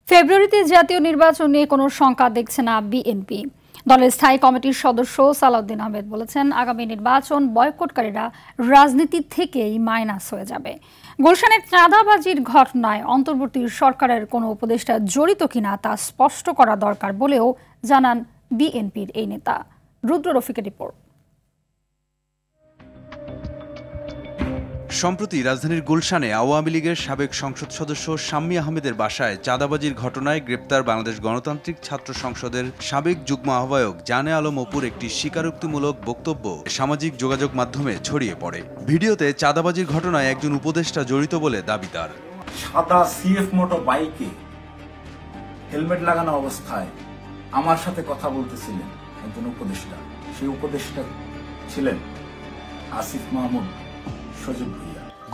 ফেব্রুয়ারিতে জাতীয় নির্বাচন নিয়ে কোনো শঙ্কা দেখছে না বিএনপি। দলের স্থায়ী কমিটির সদস্য সালাউদ্দিন আহমেদ বলেছেন, আগামী নির্বাচন বয়কটকারীরা রাজনীতি থেকেই মাইনাস হয়ে যাবে। গুলশানের চাঁদাবাজির ঘটনায় অন্তর্বর্তী সরকারের কোনো উপদেষ্টা জড়িত কিনা তা স্পষ্ট করা দরকার বলেও জানান বিএনপির এই নেতা। রুদ্র রফিকের রিপোর্ট। সম্প্রতি রাজধানীর গুলশানে আওয়ামী লীগের সাবেক সংসদ সদস্য শাম্মী আহমেদের বাসায় চাঁদাবাজির ঘটনায় গ্রেপ্তার বাংলাদেশ গণতান্ত্রিক ছাত্র সংসদের সাবেক যুগ্ম আহ্বায়ক জানে আলম অপুর একটি স্বীকারোক্তিমূলক বক্তব্য সামাজিক যোগাযোগ মাধ্যমে ছড়িয়ে পড়ে। ভিডিওতে চাঁদাবাজির ঘটনায় একজন উপদেষ্টা জড়িত বলে দাবি তার। সাদা সিএফ মোটর বাইকে হেলমেট লাগানো অবস্থায় আমার সাথে কথা বলতেছিলেন একজন উপদেষ্টা। সেই উপদেষ্টা ছিলেন আসিফ মাহমুদ।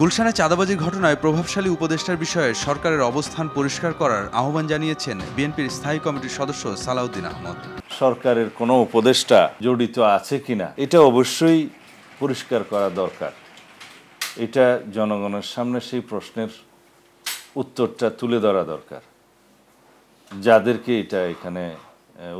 গুলশানে চাঁদাবাজির ঘটনায় প্রভাবশালী উপদেষ্টার বিষয়ে সরকারের অবস্থান পরিষ্কার করার আহ্বান জানিয়েছেন বিএনপির স্থায়ী কমিটির সদস্য সালাউদ্দিন আহমেদ। সরকারের কোনো উপদেষ্টা জড়িত আছে কিনা এটা অবশ্যই পরিষ্কার করা দরকার। এটা জনগণের সামনে সেই প্রশ্নের উত্তরটা তুলে ধরা দরকার, যাদেরকে এটা এখানে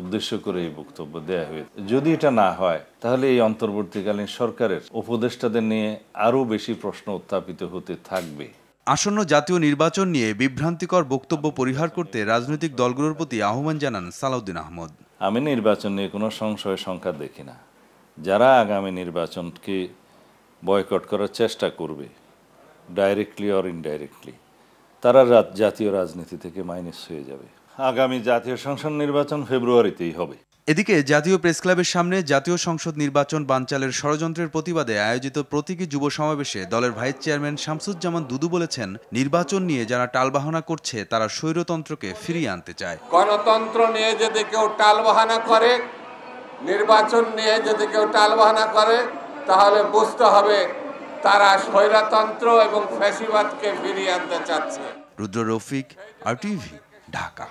উদ্দেশ্য করে এই বক্তব্য দেয়া হয়েছে। যদি এটা না হয় তাহলে এই অন্তর্বর্তীকালীন সরকারের উপদেষ্টাদের নিয়ে আরও বেশি প্রশ্ন উত্থাপিত হতে থাকবে। আসন্ন জাতীয় নির্বাচন নিয়ে বিভ্রান্তিকর বক্তব্য পরিহার করতে রাজনৈতিক দলগুলোর প্রতি আহ্বান জানান সালাউদ্দিন আহমেদ। আমি নির্বাচন নিয়ে কোনো সংশয় সংখ্যা দেখি না। যারা আগামী নির্বাচনকে বয়কট করার চেষ্টা করবে ডাইরেক্টলি অর ইনডাইরেক্টলি, তারা জাতীয় রাজনীতি থেকে মাইনাস হয়ে যাবে। আগামী জাতীয় সংসদ নির্বাচন ফেব্রুয়ারিতেই হবে। এদিকে জাতীয় প্রেস ক্লাবের সামনে জাতীয় সংসদ নির্বাচন বানচালের ষড়যন্ত্রের প্রতিবাদে আয়োজিত প্রতীকী যুব সমাবেশে দলের ভাইস চেয়ারম্যান শামসুজ্জামান দুদু বলেছেন, নির্বাচন নিয়ে যারা টালবাহানা করছে তারা স্বৈরতন্ত্রকে ফিরিয়ে আনতে চায়। গণতন্ত্র নিয়ে যদি কেউ টালবাহানা করে, নির্বাচন নিয়ে যদি কেউ টালবাহানা করে, তাহলে বুঝতে হবে তারা স্বৈরতন্ত্র এবং ফ্যাসিবাদকে ফিরিয়ে আনতে চাচ্ছে। রুদ্র রফিক, RTV, ঢাকা।